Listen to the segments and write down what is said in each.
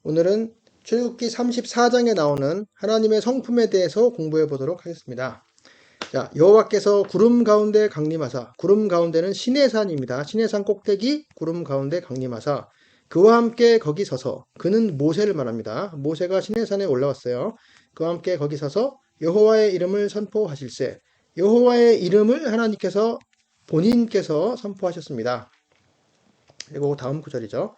오늘은 출애굽기 34장에 나오는 하나님의 성품에 대해서 공부해 보도록 하겠습니다. 자, 여호와께서 구름 가운데 강림하사, 구름 가운데는 시내산입니다. 시내산 꼭대기 구름 가운데 강림하사 그와 함께 거기 서서, 그는 모세를 말합니다. 모세가 시내산에 올라왔어요. 그와 함께 거기 서서 여호와의 이름을 선포하실세. 여호와의 이름을 하나님께서 본인께서 선포하셨습니다. 그리고 다음 구절이죠.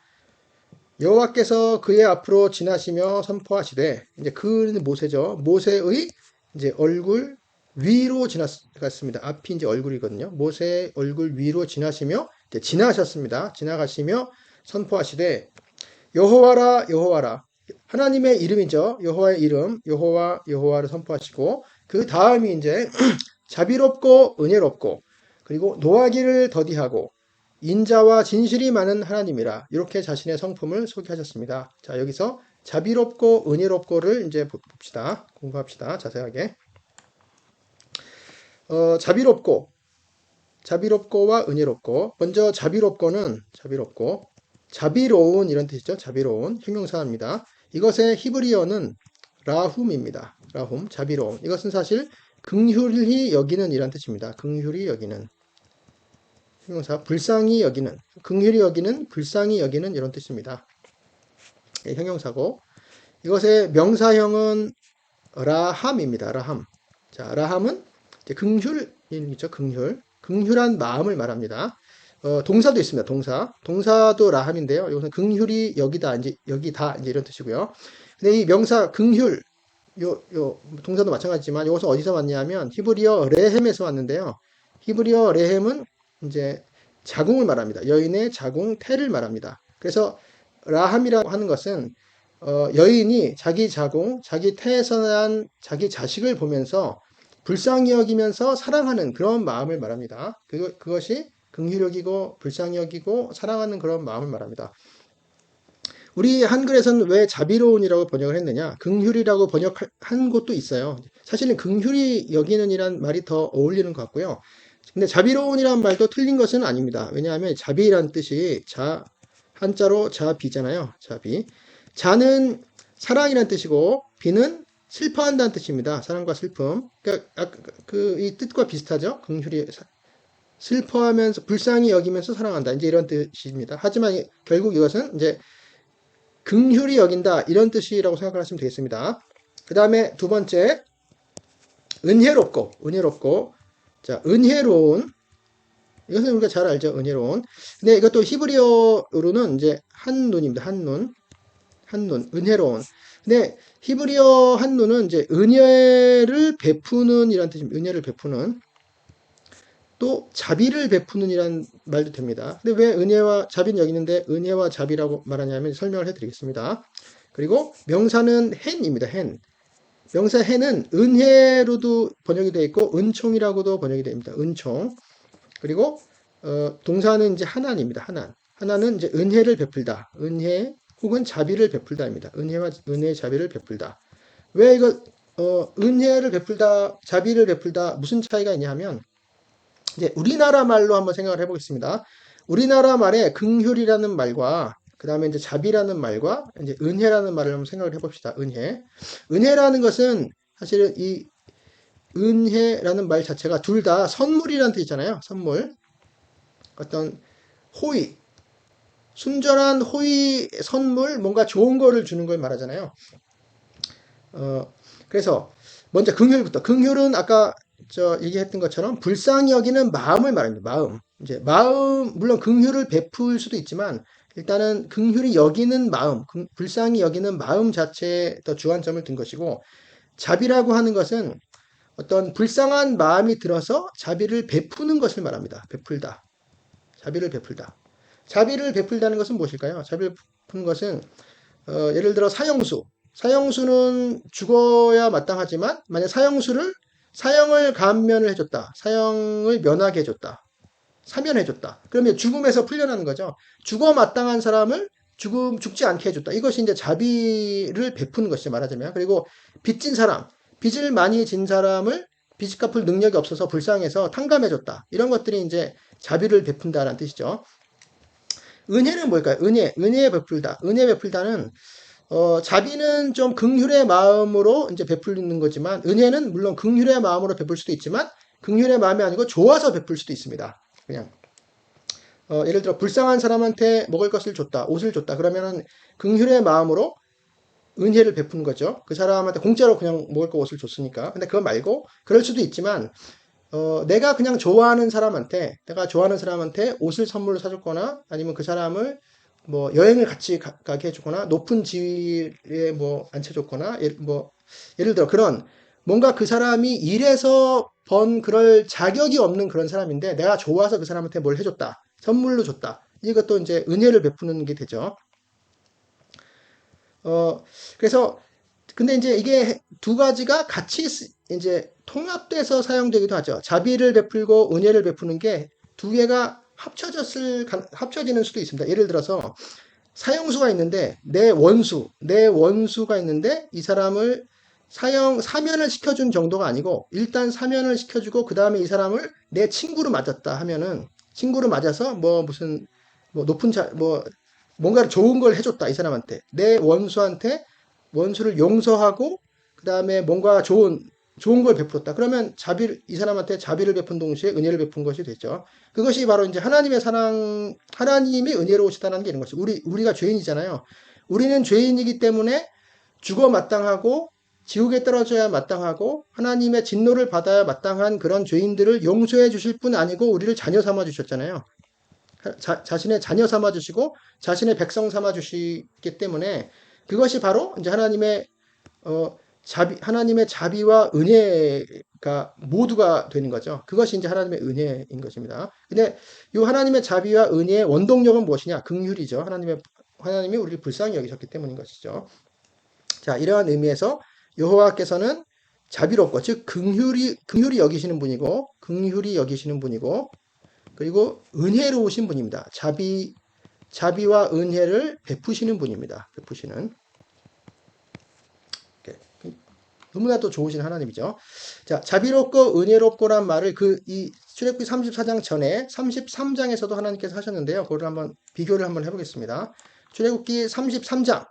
여호와께서 그의 앞으로 지나시며 선포하시되, 이제 그는 모세죠. 모세의 이제 얼굴 위로 지나갔습니다. 앞이 이제 얼굴이거든요. 모세의 얼굴 위로 지나시며 이제 지나셨습니다. 지나가시며 선포하시되, 여호와라 여호와라. 하나님의 이름이죠. 여호와의 이름, 여호와 여호와를 선포하시고, 그 다음이 이제 자비롭고 은혜롭고, 그리고 노하기를 더디하고 인자와 진실이 많은 하나님이라, 이렇게 자신의 성품을 소개하셨습니다. 자, 여기서 자비롭고 은혜롭고를 이제 봅시다. 공부합시다. 자세하게. 자비롭고와 은혜롭고. 먼저 자비롭고는 자비로운, 이런 뜻이죠. 자비로운 형용사입니다. 이것의 히브리어는 라훔입니다. 라훔, 자비로운. 이것은 사실 긍휼히 여기는 이란 뜻입니다. 긍휼히 여기는 형용사, 불쌍히 여기는, 긍휼히 여기는, 불쌍히 여기는, 이런 뜻입니다. 예, 형용사고, 이것의 명사형은 라함입니다. 라함. 자, 라함은 이제 긍휼이죠. 긍휼한 마음을 말합니다. 동사도 있습니다. 동사도 라함인데요. 이것은 긍휼히 여기다, 이제 여기다, 이제 이런 뜻이고요. 근데 이 명사 긍휼, 요 동사도 마찬가지지만 이것은 어디서 왔냐면 히브리어 레헴에서 왔는데요. 히브리어 레헴은 이제 자궁을 말합니다. 여인의 자궁, 태를 말합니다. 그래서 라함이라고 하는 것은 여인이 자기 자궁, 자기 태에서 난 자기 자식을 보면서 불쌍히 여기면서 사랑하는 그런 마음을 말합니다. 그것이 긍휼히 여기고 불쌍히 여기고 사랑하는 그런 마음을 말합니다. 우리 한글에서는 왜 자비로운이라고 번역을 했느냐? 긍휼이라고 번역한 곳도 있어요. 사실은 긍휼히 여기는 이란 말이 더 어울리는 것 같고요. 근데 자비로운이란 말도 틀린 것은 아닙니다. 왜냐하면 자비란 뜻이 한자로 자비잖아요. 자비. 자는 사랑이란 뜻이고 비는 슬퍼한다는 뜻입니다. 사랑과 슬픔. 그러니까 이 뜻과 비슷하죠. 긍휼히 슬퍼하면서 불쌍히 여기면서 사랑한다. 이제 이런 뜻입니다. 하지만 결국 이것은 이제 긍휼히 여긴다, 이런 뜻이라고 생각하시면 되겠습니다. 그 다음에 두 번째, 은혜롭고. 자, 은혜로운. 이것은 우리가 잘 알죠. 은혜로운. 근데 이것도 히브리어로는 이제 한눈입니다. 한눈. 은혜로운. 근데 히브리어 한눈은 이제 은혜를 베푸는 이란 뜻입니다. 은혜를 베푸는. 또 자비를 베푸는 이란 말도 됩니다. 근데 왜 은혜와 자비는 여기 있는데 은혜와 자비라고 말하냐면 설명을 해드리겠습니다. 그리고 명사는 hen입니다. hen. 명사 hen은 은혜로도 번역이 되어 있고 은총이라고도 번역이 됩니다. 은총. 그리고 동사는 이제 하나입니다. 하나는 이제 은혜를 베풀다. 은혜 혹은 자비를 베풀다입니다. 은혜의 자비를 베풀다. 왜 이거 은혜를 베풀다, 자비를 베풀다 무슨 차이가 있냐 하면, 이제 우리나라 말로 한번 생각을 해보겠습니다. 우리나라 말에 긍휼이라는 말과 그 다음에 이제 자비라는 말과 이제 은혜라는 말을 한번 생각을 해봅시다. 은혜라는 것은 사실은 이 은혜라는 말 자체가 둘 다 선물이라는 뜻이잖아요. 선물. 어떤 호의, 순전한 호의, 선물, 뭔가 좋은 거를 주는 걸 말하잖아요. 그래서 먼저 긍휼부터. 긍휼은 아까 얘기했던 것처럼 불쌍히 여기는 마음을 말합니다. 마음, 물론 긍휼을 베풀 수도 있지만 일단은 긍휼히 여기는 마음, 불쌍히 여기는 마음 자체에 더 주안점을 둔 것이고, 자비라고 하는 것은 어떤 불쌍한 마음이 들어서 자비를 베푸는 것을 말합니다. 자비를 베풀다는 것은 무엇일까요? 자비를 베푸는 것은 예를 들어 사형수는 죽어야 마땅하지만 만약 사형을 감면을 해줬다. 사형을 면하게 해줬다. 사면해줬다. 그러면 죽음에서 풀려나는 거죠. 죽어 마땅한 사람을 죽지 않게 해줬다. 이것이 이제 자비를 베푸는 것이죠. 말하자면. 그리고 빚을 많이 진 사람을 빚 갚을 능력이 없어서 불쌍해서 탕감해줬다. 이런 것들이 이제 자비를 베푼다라는 뜻이죠. 은혜는 뭘까요? 은혜 베풀다. 은혜 베풀다는 자비는 좀 긍휼의 마음으로 이제 베풀는 거지만, 은혜는 물론 긍휼의 마음으로 베풀 수도 있지만, 긍휼의 마음이 아니고 좋아서 베풀 수도 있습니다. 그냥. 예를 들어, 불쌍한 사람한테 먹을 것을 줬다, 옷을 줬다. 그러면은 긍휼의 마음으로 은혜를 베푸는 거죠. 그 사람한테 공짜로 그냥 먹을 거 옷을 줬으니까. 근데 그거 말고, 그럴 수도 있지만, 내가 좋아하는 사람한테 옷을 선물로 사줬거나, 아니면 그 사람을 뭐 여행을 같이 가게 해주거나, 높은 지위에 뭐 앉혀줬거나, 예를 들어 그런, 뭔가 그 사람이 일해서 번 그럴 자격이 없는 그런 사람인데, 내가 좋아서 그 사람한테 뭘 해줬다. 선물로 줬다. 이것도 이제 은혜를 베푸는 게 되죠. 어, 그래서 근데 이제 이게 두 가지가 같이 이제 통합돼서 사용되기도 하죠. 자비를 베풀고 은혜를 베푸는 게 두 개가 합쳐지는 수도 있습니다. 예를 들어서 사형수가 있는데 내 원수가 있는데 이 사람을 사면을 시켜준 정도가 아니고 일단 사면을 시켜주고 그 다음에 이 사람을 내 친구로 맞았다 하면은 친구로 맞아서 뭐 무슨 뭐 높은 뭔가 좋은 걸 해줬다 이 사람한테 내 원수를 용서하고 그 다음에 뭔가 좋은 걸 베풀었다. 그러면 이 사람한테 자비를 베푼 동시에 은혜를 베푼 것이 되죠. 그것이 바로 이제 하나님의 하나님이 은혜로우시다는 게 이런 것이죠. 우리가 죄인이잖아요. 우리는 죄인이기 때문에 죽어 마땅하고 지옥에 떨어져야 마땅하고 하나님의 진노를 받아야 마땅한 그런 죄인들을 용서해 주실 뿐 아니고 우리를 자녀 삼아 주셨잖아요. 자신의 자녀 삼아 주시고 자신의 백성 삼아 주시기 때문에 그것이 바로 이제 어, 하나님의 자비와 은혜가 모두가 되는 거죠. 그것이 이제 하나님의 은혜인 것입니다. 근데 이 하나님의 자비와 은혜의 원동력은 무엇이냐? 긍휼이죠. 하나님이 우리를 불쌍히 여기셨기 때문인 것이죠. 자, 이러한 의미에서 여호와께서는 자비롭고 즉 긍휼히 여기시는 분이고 그리고 은혜로우신 분입니다. 자비와 은혜를 베푸시는 분입니다. 너무나도 좋으신 하나님이죠. 자, 자비롭고 은혜롭고란 말을 이 출애굽기 34장 전에 33장에서도 하나님께서 하셨는데요. 그거를 비교를 한번 해보겠습니다. 출애굽기 33장.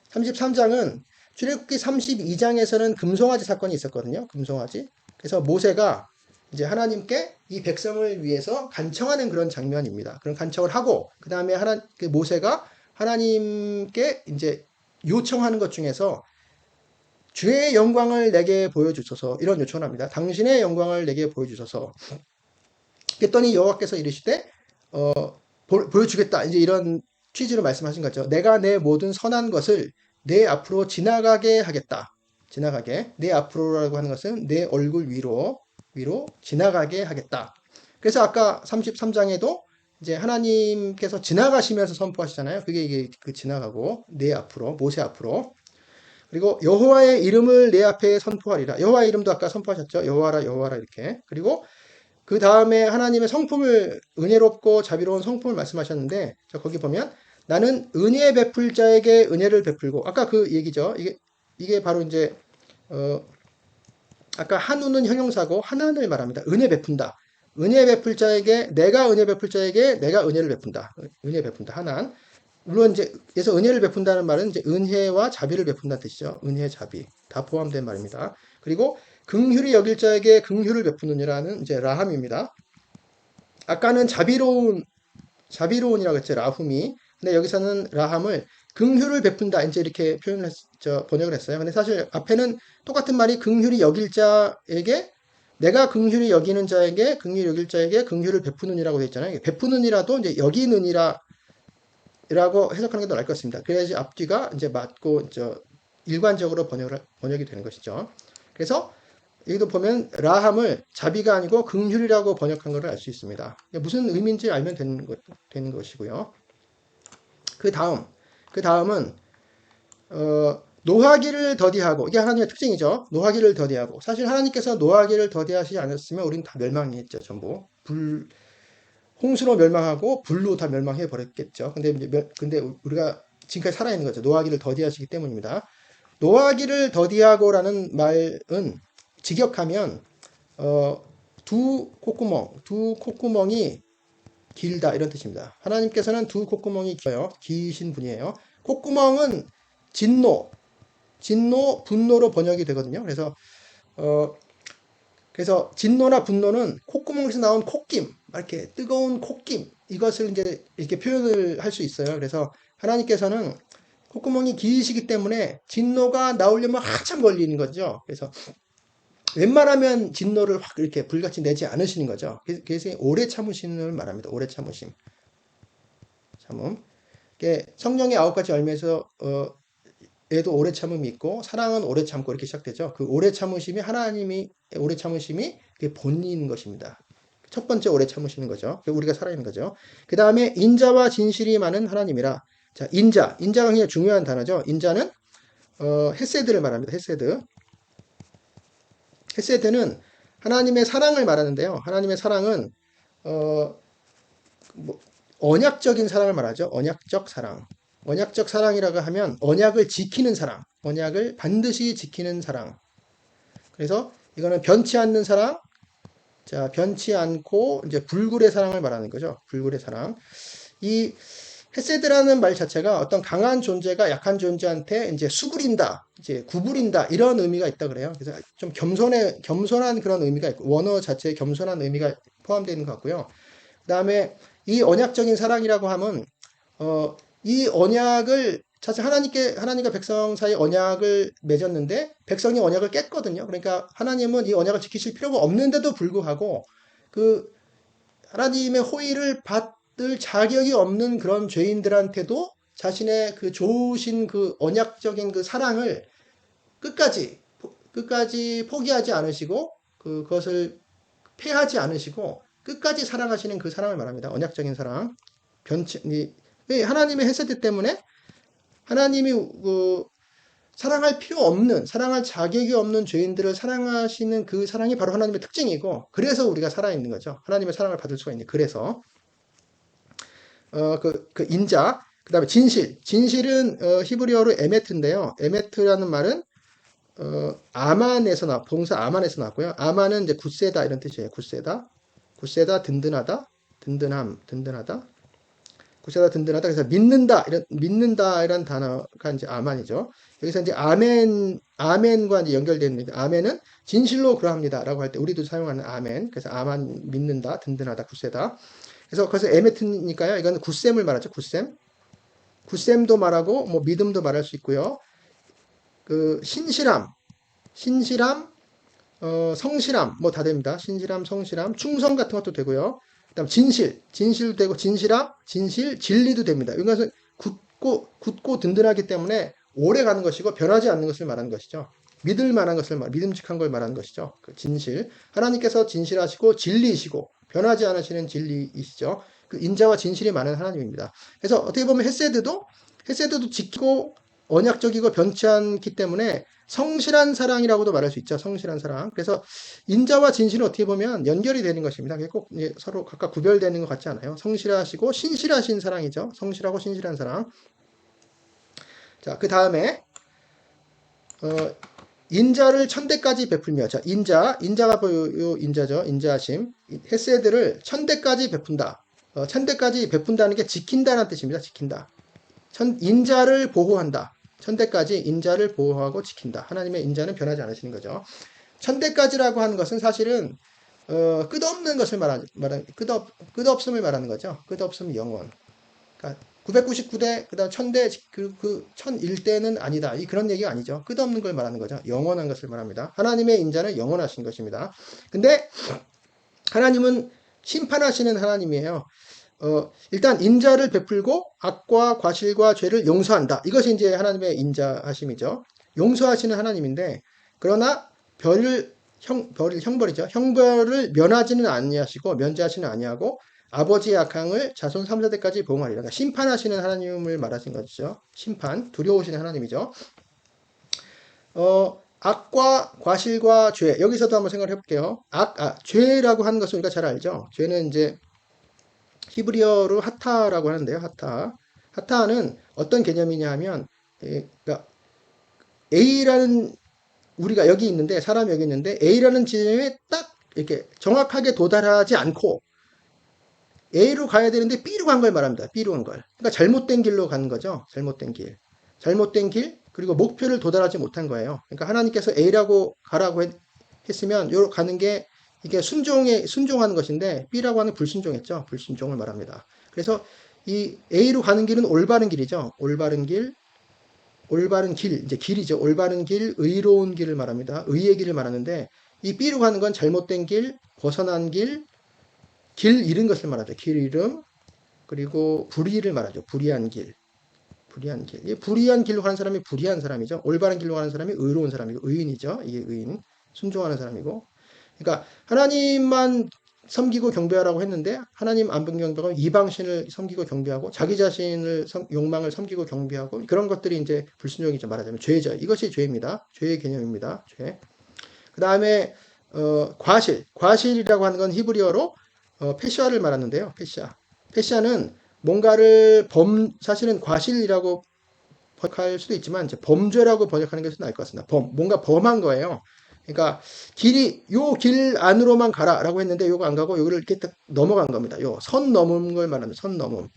33장은 출애굽기 32장에서는 금송아지 사건이 있었거든요. 금송아지. 그래서 모세가 이제 하나님께 이 백성을 위해서 간청하는 그런 장면입니다. 그런 간청을 하고 그 다음에 모세가 하나님께 이제 요청하는 것 중에서 주의 영광을 내게 보여주소서 이런 요청을 합니다. 당신의 영광을 내게 보여주소서. 그랬더니 여호와께서 이르시되 보여주겠다. 이제 이런 취지로 말씀하신 거죠. 내가 내 모든 선한 것을 내 앞으로 지나가게 하겠다. 내 앞으로라고 하는 것은 내 얼굴 위로 지나가게 하겠다. 그래서 아까 33장에도 이제 하나님께서 지나가시면서 선포하시잖아요. 그게 이게 지나가고 내 앞으로 모세 앞으로 그리고 여호와의 이름을 내 앞에 선포하리라. 여호와의 이름도 아까 선포하셨죠. 여호와라 이렇게. 그리고 그 다음에 하나님의 은혜롭고 자비로운 성품을 말씀하셨는데 거기 보면 나는 은혜 베풀 자에게 은혜를 베풀고 아까 그 얘기죠. 이게 바로 이제 아까 한우는 형용사고 하나님을 말합니다. 은혜 베푼다. 내가 은혜 베풀 자에게 내가 은혜를 베푼다. 은혜 베푼다. 하나. 물론 이제 그래서 은혜를 베푼다는 말은 이제 은혜와 자비를 베푼다는 뜻이죠. 은혜, 자비 다 포함된 말입니다. 그리고 긍휼히 여길 자에게 긍휼을 베푸느니라는 이제 라함입니다. 아까는 자비로운이라고 했죠. 라훔이. 근데 여기서는 라함을 긍휼을 베푼다 이제 이렇게 번역을 했어요. 근데 사실 앞에는 똑같은 말이 긍휼히 여길 자에게 내가 긍휼히 여기는 자에게 긍휼히 여길 자에게 긍휼을 베푸느니라고 되어 있잖아요. 베푸느니라도 이제 여기느니라 라고 해석하는 게 더 나을 것 같습니다. 그래야지 앞뒤가 이제 맞고 일관적으로 번역이 되는 것이죠. 그래서 여기도 보면 라함을 자비가 아니고 긍휼이라고 번역한 것을 알 수 있습니다. 무슨 의미인지 알면 되는 것이고요. 그 다음은 노하기를 더디하고 이게 하나님의 특징이죠. 노하기를 더디하고 사실 하나님께서 노하기를 더디하시지 않았으면 우리는 다 멸망했죠. 전부 홍수로 멸망하고 불로 다 멸망해 버렸겠죠. 근데 우리가 지금까지 살아있는 거죠. 노하기를 더디하시기 때문입니다. 노하기를 더디하고라는 말은 직역하면 두 콧구멍이 길다 이런 뜻입니다. 하나님께서는 두 콧구멍이 길어요. 기신 분이에요. 콧구멍은 진노, 분노로 번역이 되거든요. 어, 그래서 진노나 분노는 콧구멍에서 나온 콧김, 이렇게 뜨거운 콧김, 이것을 이제 이렇게 표현을 할 수 있어요. 그래서 하나님께서는 콧구멍이 길으시기 때문에 진노가 나오려면 한참 걸리는 거죠. 그래서 웬만하면 진노를 확 이렇게 불같이 내지 않으시는 거죠. 그래서 오래 참으심을 말합니다. 오래 참으심. 참음. 성령의 9가지 열매에서 에도 오래 참음이 있고 사랑은 오래 참고 이렇게 시작되죠. 그 오래 참으심이 하나님이 오래 참으심이 그게 본인인 것입니다. 첫 번째 오래 참으시는 거죠. 우리가 살아있는 거죠. 그 다음에 인자와 진실이 많은 하나님이라. 자, 인자가 굉장히 중요한 단어죠. 인자는 헤세드를 말합니다. 헤세드는 하나님의 사랑을 말하는데요. 하나님의 사랑은 뭐, 언약적인 사랑을 말하죠. 언약적 사랑. 언약적 사랑이라고 하면 언약을 지키는 사랑, 언약을 반드시 지키는 사랑. 그래서 이거는 변치 않는 사랑, 자, 변치 않고 이제 불굴의 사랑을 말하는 거죠. 불굴의 사랑. 이 헤세드라는 말 자체가 어떤 강한 존재가 약한 존재한테 이제 수그린다, 이제 구부린다 이런 의미가 있다 그래요. 그래서 좀 겸손한 그런 의미가 있고 원어 자체에 겸손한 의미가 포함되어 있는 것 같고요. 그다음에 이 언약적인 사랑이라고 하면 이 언약을 사실 하나님과 백성 사이 언약을 맺었는데 백성이 언약을 깼거든요. 그러니까 하나님은 이 언약을 지키실 필요가 없는데도 불구하고 그 하나님의 호의를 받을 자격이 없는 그런 죄인들한테도 자신의 그 좋으신 그 언약적인 그 사랑을 끝까지 포기하지 않으시고 그것을 패하지 않으시고 끝까지 사랑하시는 그 사랑을 말합니다. 언약적인 사랑. 하나님의 헤세드 때문에 하나님이 사랑할 자격이 없는 죄인들을 사랑하시는 그 사랑이 바로 하나님의 특징이고, 그래서 우리가 살아있는 거죠. 하나님의 사랑을 받을 수가 있는. 그래서, 인자, 그 다음에 진실은, 히브리어로 에메트인데요. 에메트라는 말은, 동사 아만에서 나왔고요. 아만은 이제 굳세다, 이런 뜻이에요. 굳세다, 든든하다. 구세다 든든하다. 그래서 믿는다 이런 단어가 이제 아만이죠. 여기서 이제 아멘과 이제 연결되는 아멘은 진실로 그러합니다라고 할 때 우리도 사용하는 아멘. 그래서 아만 믿는다, 든든하다, 굳세다. 그래서 거기서 에메트니까요. 이거는 굳셈을 말하죠. 굳셈도 말하고 뭐 믿음도 말할 수 있고요. 그 신실함, 성실함 뭐 다 됩니다. 신실함, 성실함, 충성 같은 것도 되고요. 그다음 진실도 되고 진리도 됩니다. 이것은 굳고 든든하기 때문에 오래 가는 것이고 변하지 않는 것을 말하는 것이죠. 믿을 만한 것을 믿음직한 걸 말하는 것이죠. 그 진실. 하나님께서 진실하시고 진리이시고 변하지 않으시는 진리이시죠. 그 인자와 진실이 많은 하나님입니다. 그래서 어떻게 보면 헤세드도 지키고 언약적이고 변치 않기 때문에 성실한 사랑이라고도 말할 수 있죠. 성실한 사랑. 그래서 인자와 진실은 어떻게 보면 연결이 되는 것입니다. 꼭 서로 각각 구별되는 것 같지 않아요. 성실하시고 신실하신 사랑이죠. 성실하고 신실한 사랑. 자, 그 다음에 인자를 천대까지 베풀며, 자, 인자가 요 인자죠. 인자하심. 헤세드를 천대까지 베푼다. 천대까지 베푼다는 게 지킨다는 뜻입니다. 지킨다. 인자를 보호한다. 천대까지 인자를 보호하고 지킨다. 하나님의 인자는 변하지 않으시는 거죠. 천대까지라고 하는 것은 사실은 끝없는 것을 끝없음을 말하는 거죠. 끝없음 영원. 그러니까 999대 그다음 1000대 그 1001대는 아니다. 그런 얘기가 아니죠. 끝없는 걸 말하는 거죠. 영원한 것을 말합니다. 하나님의 인자는 영원하신 것입니다. 근데 하나님은 심판하시는 하나님이에요. 일단 인자를 베풀고 악과 과실과 죄를 용서한다. 이것이 이제 하나님의 인자하심이죠. 용서하시는 하나님인데 그러나 형벌이죠. 형벌을 면하지는 아니하시고 면제하시는 아니하고 아버지의 악행을 자손 3, 4대까지 보응하리라. 그러니까 심판하시는 하나님을 말하신 것이죠. 심판, 두려우시는 하나님이죠. 악과 과실과 죄. 여기서도 한번 생각을 해볼게요. 죄라고 하는 것은 우리가 잘 알죠. 죄는 이제 히브리어로 하타라고 하는데요. 하타는 어떤 개념이냐 하면, 그러니까 A라는 우리가 여기 있는데 사람이 여기 있는데 A라는 지점에 딱 이렇게 정확하게 도달하지 않고 A로 가야 되는데 B로 간 걸 말합니다. B로 간 걸. 그러니까 잘못된 길로 간 거죠. 잘못된 길. 잘못된 길, 그리고 목표를 도달하지 못한 거예요. 그러니까 하나님께서 A라고 가라고 했으면 요 가는 게 이게 순종하는 것인데 B라고 하는 불순종했죠. 불순종을 말합니다. 그래서 이 A로 가는 길은 올바른 길이죠. 올바른 길, 올바른 길, 이제 길이죠. 올바른 길, 의로운 길을 말합니다. 의의 길을 말하는데 이 B로 가는 건 잘못된 길, 벗어난 길, 길 잃은 것을 말하죠. 길 잃음, 그리고 불의를 말하죠. 불의한 길. 불의한 길. 이 불의한 길로 가는 사람이 불의한 사람이죠. 올바른 길로 가는 사람이 의로운 사람이고 의인이죠. 이게 의인. 순종하는 사람이고. 그러니까 하나님만 섬기고 경배하라고 했는데 하나님 안 경배하고 이방신을 섬기고 경배하고 자기 자신을 욕망을 섬기고 경배하고 그런 것들이 이제 불순종이죠. 말하자면 죄죠. 이것이 죄입니다. 죄의 개념입니다. 죄. 그 다음에 과실이라고 하는 건 히브리어로 페시아를 말하는데요. 페시아는 뭔가를 사실은 과실이라고 번역할 수도 있지만 범죄라고 번역하는 것이 나을 것 같습니다. 뭔가 범한 거예요. 그러니까 요 길 안으로만 가라라고 했는데 요거 안 가고 요거를 이렇게 딱 넘어간 겁니다. 요 선 넘은 걸 말하는 선 넘음.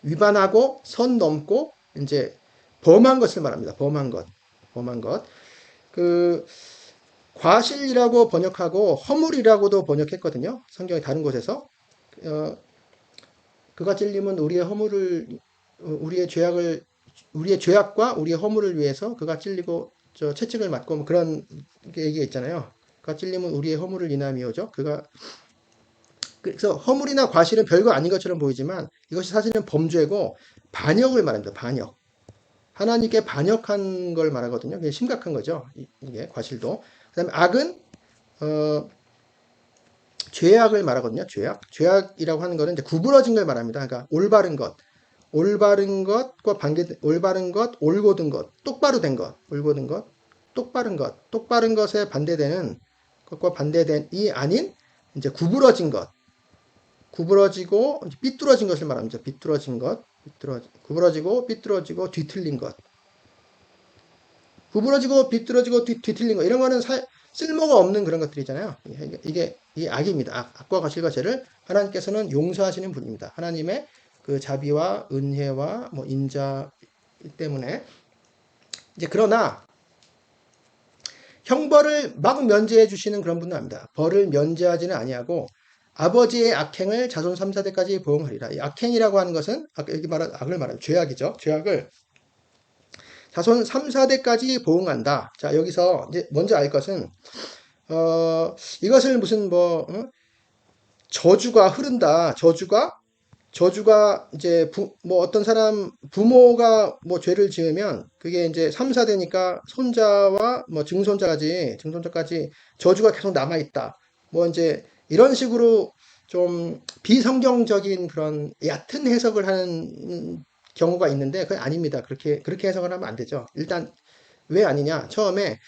위반하고 선 넘고 이제 범한 것을 말합니다. 범한 것. 범한 것. 그 과실이라고 번역하고 허물이라고도 번역했거든요. 성경의 다른 곳에서. 그가 찔림은 우리의 죄악과 우리의 허물을 위해서 그가 찔리고 채찍을 맞고 뭐 그런 얘기가 있잖아요. 그가 찔림은 우리의 허물을 인함이오죠. 그래서 허물이나 과실은 별거 아닌 것처럼 보이지만 이것이 사실은 범죄고 반역을 말합니다. 반역. 하나님께 반역한 걸 말하거든요. 그게 심각한 거죠. 이게 과실도. 그다음에 악은 죄악을 말하거든요. 죄악이라고 하는 것은 이제 구부러진 걸 말합니다. 그러니까 올바른 것, 올바른 것, 올곧은 것, 똑바로 된 것, 올곧은 것, 똑바른 것에 반대되는 것과 반대된이 아닌 이제 구부러진 것, 구부러지고 삐뚤어진 것을 말합니다. 구부러지고 삐뚤어지고 뒤틀린 것, 구부러지고 비뚤어지고 뒤틀린 거 이런 거는 쓸모가 없는 그런 것들이잖아요. 이게 이 악입니다. 악과 과실과 죄를 하나님께서는 용서하시는 분입니다. 하나님의 그 자비와 은혜와 뭐 인자 때문에 이제 그러나 형벌을 막 면제해 주시는 그런 분은 아닙니다. 벌을 면제하지는 아니하고 아버지의 악행을 자손 3, 4대까지 보응하리라. 이 악행이라고 하는 것은 여기 말한 악을 말하는 죄악이죠. 죄악을 자손 3, 4대까지 보응한다. 자, 여기서 이제 먼저 알 것은 이것을 무슨 저주가 흐른다. 저주가 이제 뭐 어떤 사람 부모가 뭐 죄를 지으면 그게 이제 3, 4대니까 손자와 뭐 증손자까지 저주가 계속 남아 있다. 뭐 이제 이런 식으로 좀 비성경적인 그런 얕은 해석을 하는 경우가 있는데 그건 아닙니다. 그렇게 해석을 하면 안 되죠. 일단 왜 아니냐? 처음에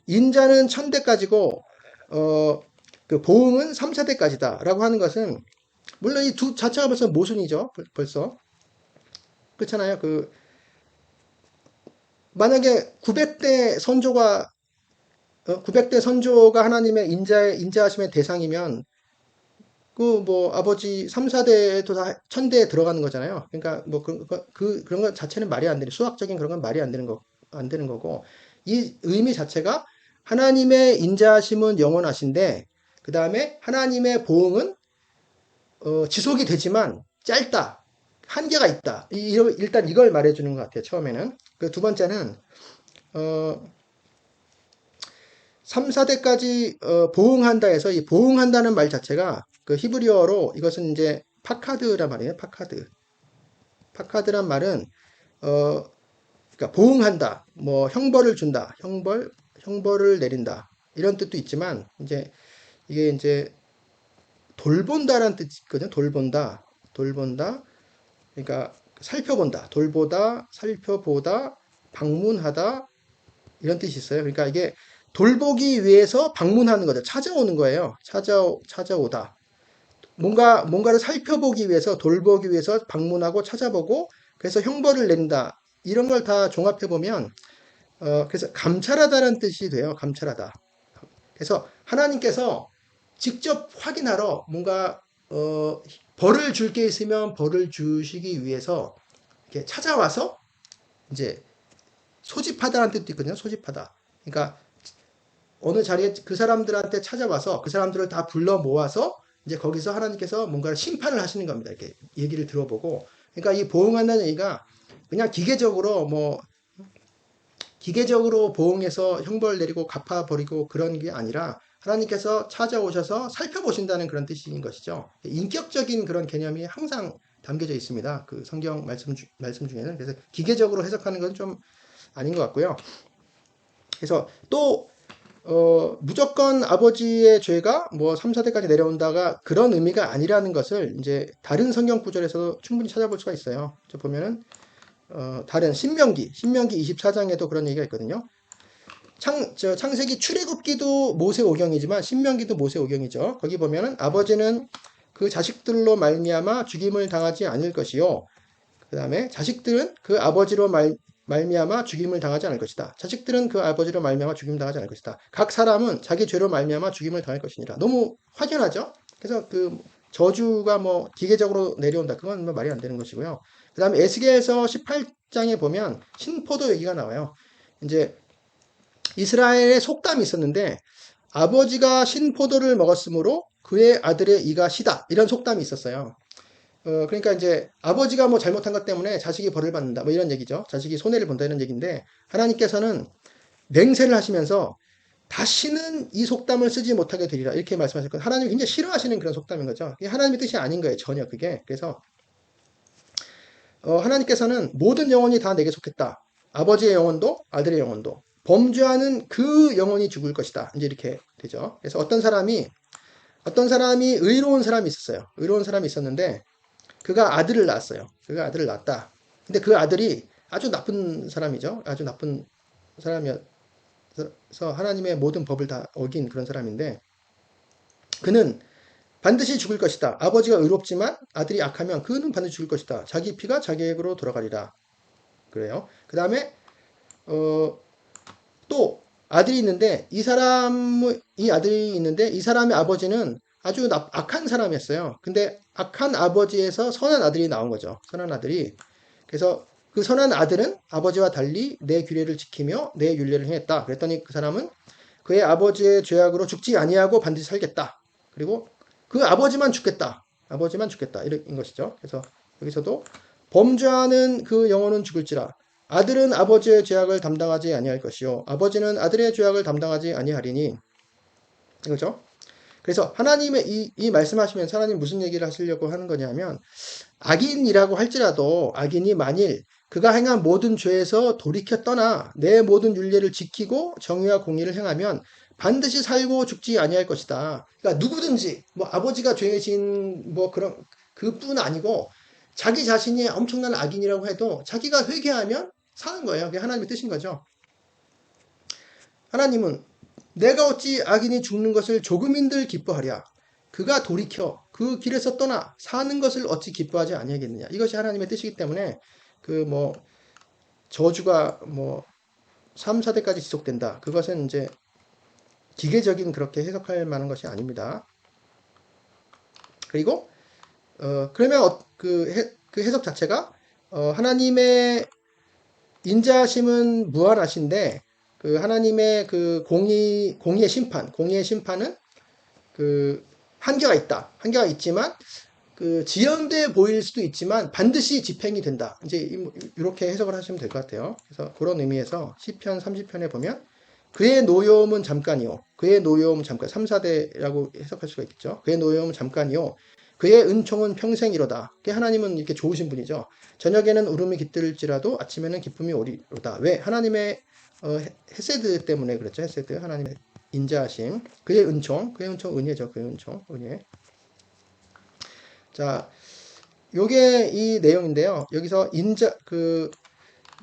인자는 1000대까지고 그 보응은 3, 4대까지다라고 하는 것은 물론 이 두 자체가 벌써 모순이죠. 벌써 그렇잖아요. 만약에 900대 선조가 하나님의 인자하심의 대상이면 그 뭐 아버지 3, 4대도 다 1000대에 들어가는 거잖아요. 그러니까 뭐 그런 것 자체는 말이 안 되는 수학적인 그런 건 말이 안 되는 거고 이 의미 자체가 하나님의 인자하심은 영원하신데 그 다음에 하나님의 보응은 지속이 되지만 짧다. 한계가 있다. 일단 이걸 말해주는 것 같아요. 처음에는. 그 두 번째는 3, 4대까지 보응한다 해서 이 보응한다는 말 자체가 그 히브리어로 이것은 이제 파카드란 말이에요. 파카드란 말은 그러니까 보응한다. 뭐 형벌을 준다. 형벌을 내린다. 이런 뜻도 있지만 이게 이제 돌본다라는 뜻이거든요. 돌본다. 그러니까 살펴본다. 돌보다, 살펴보다, 방문하다 이런 뜻이 있어요. 그러니까 이게 돌보기 위해서 방문하는 거죠. 찾아오는 거예요. 찾아오다. 뭔가를 살펴보기 위해서, 돌보기 위해서 방문하고 찾아보고, 그래서 형벌을 낸다. 이런 걸 다 종합해보면, 그래서 감찰하다라는 뜻이 돼요. 감찰하다. 그래서 하나님께서 직접 확인하러 뭔가 벌을 줄 게 있으면 벌을 주시기 위해서 이렇게 찾아와서 이제 소집하다라는 뜻도 있거든요. 소집하다. 그러니까 어느 자리에 그 사람들한테 찾아와서 그 사람들을 다 불러 모아서 이제 거기서 하나님께서 뭔가를 심판을 하시는 겁니다. 이렇게 얘기를 들어보고. 그러니까 이 보응한다는 얘기가 그냥 기계적으로 보응해서 형벌 내리고 갚아버리고 그런 게 아니라 하나님께서 찾아오셔서 살펴보신다는 그런 뜻인 것이죠. 인격적인 그런 개념이 항상 담겨져 있습니다. 그 성경 말씀 중에는. 그래서 기계적으로 해석하는 건 좀 아닌 것 같고요. 그래서 또 무조건 아버지의 죄가 뭐 3, 4대까지 내려온다가 그런 의미가 아니라는 것을 이제 다른 성경 구절에서 충분히 찾아볼 수가 있어요. 저 보면은 다른 신명기 24장에도 그런 얘기가 있거든요. 창세기 출애굽기도 모세오경이지만 신명기도 모세오경이죠. 거기 보면은 아버지는 그 자식들로 말미암아 죽임을 당하지 않을 것이요. 그 다음에 자식들은 그 아버지로 말미암아 죽임을 당하지 않을 것이다. 자식들은 그 아버지로 말미암아 죽임을 당하지 않을 것이다. 각 사람은 자기 죄로 말미암아 죽임을 당할 것이니라. 너무 확연하죠? 그래서 그 저주가 뭐 기계적으로 내려온다. 그건 뭐 말이 안 되는 것이고요. 그 다음에 에스겔서 18장에 보면 신포도 얘기가 나와요. 이제 이스라엘의 속담이 있었는데 아버지가 신포도를 먹었으므로 그의 아들의 이가 시다. 이런 속담이 있었어요. 그러니까 이제 아버지가 뭐 잘못한 것 때문에 자식이 벌을 받는다. 뭐 이런 얘기죠. 자식이 손해를 본다 이런 얘기인데 하나님께서는 맹세를 하시면서 다시는 이 속담을 쓰지 못하게 되리라. 이렇게 말씀하셨거든요. 하나님이 굉장히 싫어하시는 그런 속담인 거죠. 이게 하나님의 뜻이 아닌 거예요. 전혀 그게. 그래서 하나님께서는 모든 영혼이 다 내게 속했다. 아버지의 영혼도 아들의 영혼도. 범죄하는 그 영혼이 죽을 것이다. 이제 이렇게 되죠. 그래서 어떤 사람이 의로운 사람이 있었어요. 의로운 사람이 있었는데 그가 아들을 낳았어요. 그가 아들을 낳았다. 근데 그 아들이 아주 나쁜 사람이죠. 아주 나쁜 사람이어서 하나님의 모든 법을 다 어긴 그런 사람인데 그는 반드시 죽을 것이다. 아버지가 의롭지만 아들이 악하면 그는 반드시 죽을 것이다. 자기 피가 자기에게로 돌아가리라. 그래요. 그 다음에 또 아들이 있는데 이 아들이 있는데 이 사람의 아버지는 아주 악한 사람이었어요. 근데 악한 아버지에서 선한 아들이 나온 거죠. 선한 아들이. 그래서 그 선한 아들은 아버지와 달리 내 규례를 지키며 내 율례를 행했다. 그랬더니 그 사람은 그의 아버지의 죄악으로 죽지 아니하고 반드시 살겠다. 그리고 그 아버지만 죽겠다. 아버지만 죽겠다. 이런 것이죠. 그래서 여기서도 범죄하는 그 영혼은 죽을지라. 아들은 아버지의 죄악을 담당하지 아니할 것이요 아버지는 아들의 죄악을 담당하지 아니하리니. 이거죠. 그래서 하나님의 이 말씀하시면서 하나님 무슨 얘기를 하시려고 하는 거냐면 악인이라고 할지라도 악인이 만일 그가 행한 모든 죄에서 돌이켜 떠나 내 모든 율례를 지키고 정의와 공의를 행하면 반드시 살고 죽지 아니할 것이다. 그러니까 누구든지 뭐 아버지가 죄진 뭐 그런 그뿐 아니고 자기 자신이 엄청난 악인이라고 해도 자기가 회개하면 사는 거예요. 그게 하나님의 뜻인 거죠. 하나님은 내가 어찌 악인이 죽는 것을 조금인들 기뻐하랴. 그가 돌이켜 그 길에서 떠나 사는 것을 어찌 기뻐하지 아니하겠느냐. 이것이 하나님의 뜻이기 때문에 그 뭐 저주가 뭐 3, 4대까지 지속된다. 그것은 이제 기계적인 그렇게 해석할 만한 것이 아닙니다. 그리고 그러면 그 해석 자체가 하나님의 인자하심은 무한하신데 그 하나님의 그 공의의 심판은 그 한계가 있다. 한계가 있지만 그 지연돼 보일 수도 있지만 반드시 집행이 된다. 이제 이렇게 해석을 하시면 될 것 같아요. 그래서 그런 의미에서 시편 30편에 보면 그의 노여움은 잠깐이요. 그의 노여움은 잠깐. 3, 4대라고 해석할 수가 있겠죠. 그의 노여움은 잠깐이요. 그의 은총은 평생이로다. 하나님은 이렇게 좋으신 분이죠. 저녁에는 울음이 깃들지라도 아침에는 기쁨이 오리로다. 왜? 하나님의 헤세드 때문에 그렇죠. 헤세드. 하나님의 인자하심. 그의 은총 은혜죠. 그의 은총, 은혜. 자, 요게 이 내용인데요. 여기서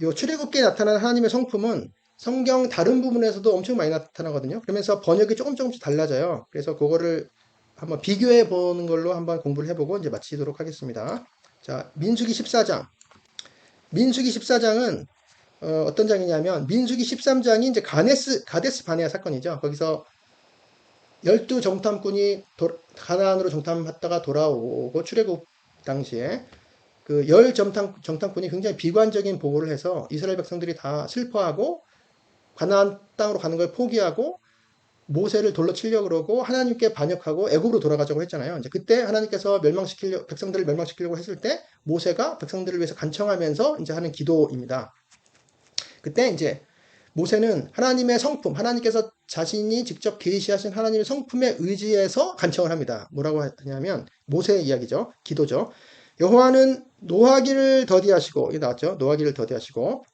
요 출애굽기에 나타나는 하나님의 성품은 성경 다른 부분에서도 엄청 많이 나타나거든요. 그러면서 번역이 조금씩 달라져요. 그래서 그거를 한번 비교해 보는 걸로 한번 공부를 해보고 이제 마치도록 하겠습니다. 자, 민수기 14장. 민수기 14장은 어떤 장이냐면 민수기 13장이 이제 가데스 바네아 사건이죠. 거기서 12 정탐꾼이 가나안으로 정탐했다가 돌아오고 출애굽 당시에 그 열 정탐꾼이 굉장히 비관적인 보고를 해서 이스라엘 백성들이 다 슬퍼하고 가나안 땅으로 가는 걸 포기하고 모세를 돌로 치려고 그러고 하나님께 반역하고 애굽으로 돌아가자고 했잖아요. 이제 그때 하나님께서 백성들을 멸망시키려고 했을 때 모세가 백성들을 위해서 간청하면서 이제 하는 기도입니다. 그때 이제 모세는 하나님의 성품, 하나님께서 자신이 직접 계시하신 하나님의 성품에 의지해서 간청을 합니다. 뭐라고 하냐면 모세의 이야기죠. 기도죠. 여호와는 노하기를 더디하시고, 이게 나왔죠. 노하기를 더디하시고,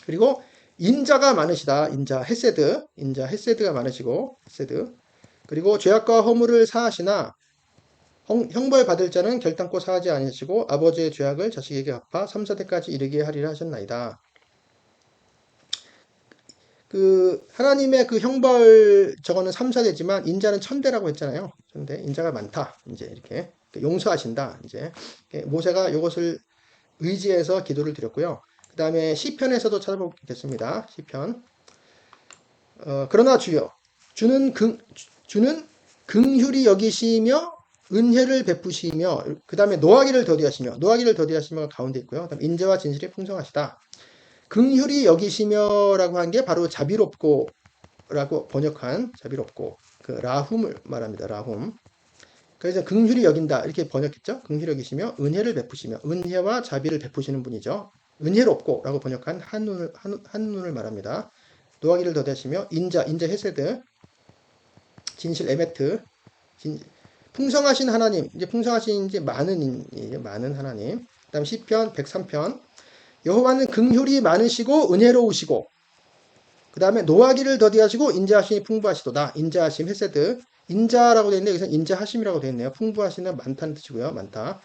그리고 인자가 많으시다. 인자 헤세드가 많으시고, 헤세드. 그리고 죄악과 허물을 사하시나 형벌 받을 자는 결단코 사하지 아니하시고 아버지의 죄악을 자식에게 갚아 3, 4대까지 이르게 하리라 하셨나이다. 그 하나님의 그 형벌 저거는 3, 4대지만 인자는 1000대라고 했잖아요. 1000대. 인자가 많다. 이제 이렇게 용서하신다. 이제 모세가 이것을 의지해서 기도를 드렸고요. 그 다음에 시편에서도 찾아보겠습니다. 시편. 그러나 주여, 주는 긍휼히 여기시며 은혜를 베푸시며, 그 다음에 노하기를 더디하시며 가운데 있고요. 그다음에 인자와 진실이 풍성하시다. 긍휼히 여기시며라고 한 게 바로 자비롭고라고 번역한 자비롭고 그 라훔을 말합니다. 라훔. 그래서 긍휼히 여긴다 이렇게 번역했죠. 긍휼히 여기시며 은혜를 베푸시며 은혜와 자비를 베푸시는 분이죠. 은혜롭고라고 번역한 한눈을 말합니다. 노하기를 더디하시며 인자 헤세드 진실 에메트 풍성하신 하나님 이제 풍성하신 이제 많은 하나님. 그다음 시편 103편 여호와는 긍휼이 많으시고 은혜로우시고 그 다음에 노하기를 더디하시고 인자하심이 풍부하시도다. 인자하심 헤세드 인자라고 되어 있는데 여기서 인자하심이라고 되어 있네요. 풍부하시는 많다는 뜻이고요. 많다.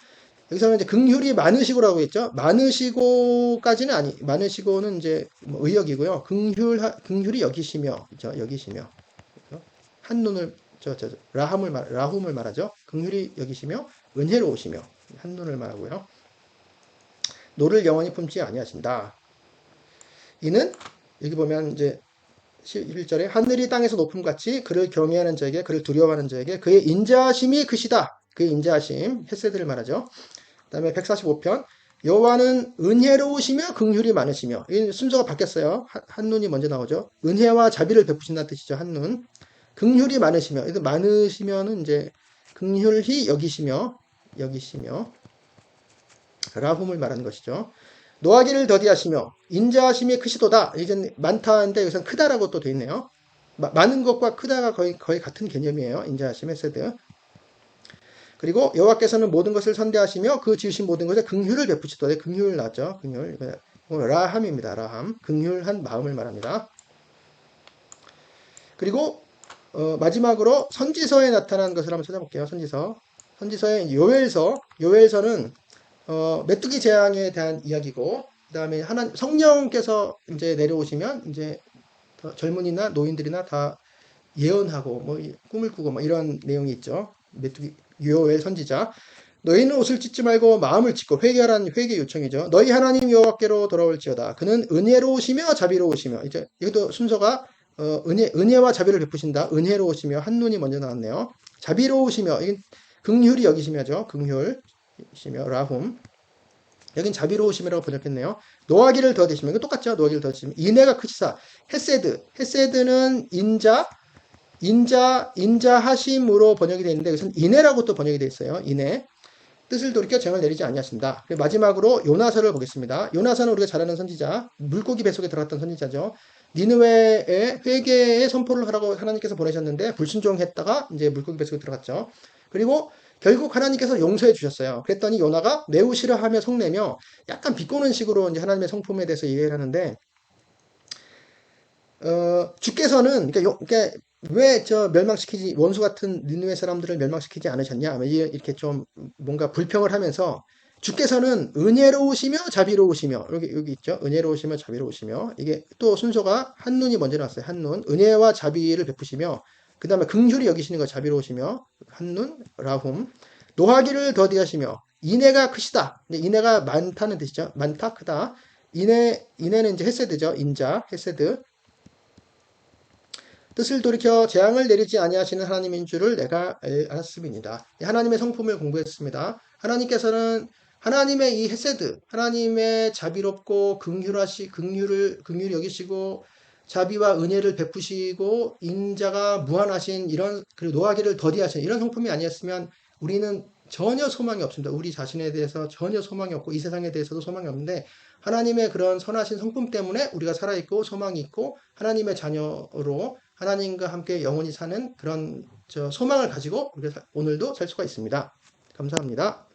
여기서는 이제 긍휼이 많으시고라고 했죠. 많으시고까지는 많으시고는 이제 뭐 의역이고요. 긍휼이 여기시며, 그렇죠? 여기시며. 한눈을, 라훔을 말하죠. 긍휼이 여기시며, 은혜로우시며, 한눈을 말하고요. 노를 영원히 품지 아니하신다. 이는, 여기 보면 이제 11절에 하늘이 땅에서 높음 같이 그를 경외하는 자에게, 그를 두려워하는 자에게 그의 인자하심이 크시다. 그의 인자하심, 헤세드를 말하죠. 그 다음에 145편 여호와는 은혜로우시며 긍휼이 많으시며 이 순서가 바뀌었어요. 한눈이 먼저 나오죠. 은혜와 자비를 베푸신다는 뜻이죠. 한눈. 긍휼이 많으시며 이거 많으시면은 이제 긍휼히 여기시며 라훔을 말하는 것이죠. 노하기를 더디하시며 인자하심이 크시도다. 이제 많다는데 여기서는 크다라고 또 돼 있네요. 많은 것과 크다가 거의 같은 개념이에요. 인자하심 헤세드. 그리고 여호와께서는 모든 것을 선대하시며 그 지으신 모든 것에 긍휼을 베푸시도다. 긍휼 나죠. 긍휼. 라함입니다. 라함. 긍휼한 마음을 말합니다. 그리고 마지막으로 선지서에 나타난 것을 한번 찾아볼게요. 선지서의 요엘서는 메뚜기 재앙에 대한 이야기고 그다음에 성령께서 이제 내려오시면 이제 젊은이나 노인들이나 다 예언하고 뭐 꿈을 꾸고 뭐 이런 내용이 있죠. 메뚜기 요엘 선지자. 너희는 옷을 찢지 말고 마음을 찢고 회개하라는 회개 요청이죠. 너희 하나님 여호와께로 돌아올지어다. 그는 은혜로우시며 자비로우시며 이제 이것도 순서가 은혜와 자비를 베푸신다. 은혜로우시며 한눈이 먼저 나왔네요. 자비로우시며 이게 긍휼히 여기시며죠. 긍휼이시며 라훔. 여긴 자비로우심이라고 번역했네요. 노하기를 더디시면 이거 똑같죠. 노하기를 더디시면 인애가 크시사 헤세드는 인자하심으로 번역이 되어 있는데 여기서는 인애라고 또 번역이 되어 있어요. 인애. 뜻을 돌이켜 정을 내리지 아니하신다. 마지막으로 요나서를 보겠습니다. 요나서는 우리가 잘 아는 선지자, 물고기 뱃속에 들어갔던 선지자죠. 니느웨에 회개의 선포를 하라고 하나님께서 보내셨는데 불순종했다가 이제 물고기 뱃속에 들어갔죠. 그리고 결국 하나님께서 용서해 주셨어요. 그랬더니 요나가 매우 싫어하며 성내며 약간 비꼬는 식으로 이제 하나님의 성품에 대해서 이해를 하는데 주께서는 그러니까 왜 멸망시키지 원수 같은 니느웨 사람들을 멸망시키지 않으셨냐 이렇게 좀 뭔가 불평을 하면서 주께서는 은혜로우시며 자비로우시며 여기 있죠. 은혜로우시며 자비로우시며 이게 또 순서가 한눈이 먼저 나왔어요. 한눈 은혜와 자비를 베푸시며 그 다음에 긍휼히 여기시는 거 자비로우시며 한눈 라훔 노하기를 더디하시며 인애가 크시다. 인애가 많다는 뜻이죠. 많다 크다. 인애는 이제 헤세드죠. 인자 헤세드 뜻을 돌이켜 재앙을 내리지 아니하시는 하나님인 줄을 내가 알았음이니이다. 하나님의 성품을 공부했습니다. 하나님께서는 하나님의 이 헤세드, 하나님의 자비롭고 긍휼을 여기시고 자비와 은혜를 베푸시고 인자가 무한하신 이런 그리고 노하기를 더디하신 이런 성품이 아니었으면 우리는 전혀 소망이 없습니다. 우리 자신에 대해서 전혀 소망이 없고 이 세상에 대해서도 소망이 없는데 하나님의 그런 선하신 성품 때문에 우리가 살아있고 소망이 있고 하나님의 자녀로 하나님과 함께 영원히 사는 그런 소망을 가지고 우리가 오늘도 살 수가 있습니다. 감사합니다.